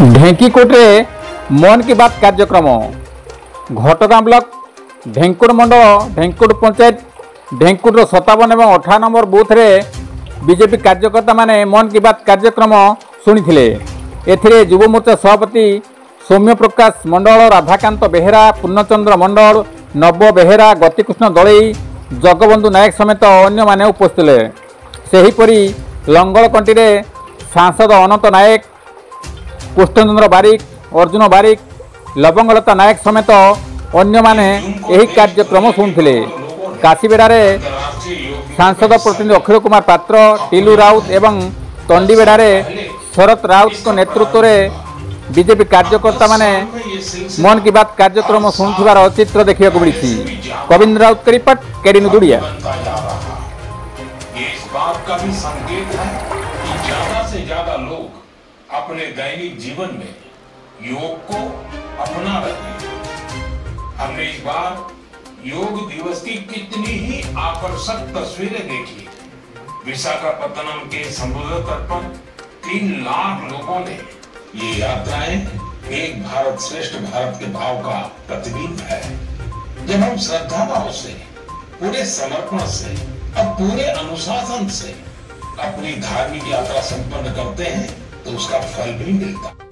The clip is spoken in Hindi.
ढेंकीकोटे मन की बात कार्यक्रम घटगां ब्लॉक ढेंकुड़ मंडल ढेंकुड़ पंचायत ढेंकुड़ 57 और 18 नंबर बूथ रे बीजेपी कार्यकर्ता माने मन की बात कार्यक्रम शुणी एथिरे युव मोर्चा सभापति सौम्य प्रकाश मंडल राधाकांत बेहेरा पूर्णचंद्र मंडल नव बेहेरा गतिकृष्ण दलई जगबंधु नायक समेत अन्य माने उपस्थित सेहीपरि लंगलकंटी सांसद अनंत नायक कृष्णचंद्र बारिक अर्जुन बारिक लवंगलता नायक समेत अन्य माने यही कार्यक्रम शुणुले। काशीबेड़े सांसद प्रतिनिधि अखिल कुमार पात्र टिलू राउत एवं तंडीबेड़े शरत राउत को नेतृत्व में बीजेपी कार्यकर्ता माने मन की बात कार्यक्रम शुणुवार चित्र देखा मिली। कविंद्र राउत की रिपोर्ट केडी नुदुड़िया। इस बात का भी संकेत है कि ज्यादा से ज्यादा लोग अपने दैनिक जीवन में योग को अपना रहे हैं। हमने इस बार योग दिवस की कितनी ही आकर्षक तस्वीरें देखी। विशाखापत्तनम के समुद्र तट पर 3 लाख लोगों ने ये यात्राएं एक भारत श्रेष्ठ भारत के भाव का प्रतिबिंब है। जब हम श्रद्धा भाव से पूरे समर्पण से और पूरे अनुशासन से अपनी धार्मिक यात्रा संपन्न करते हैं तो उसका फल भी मिलता है।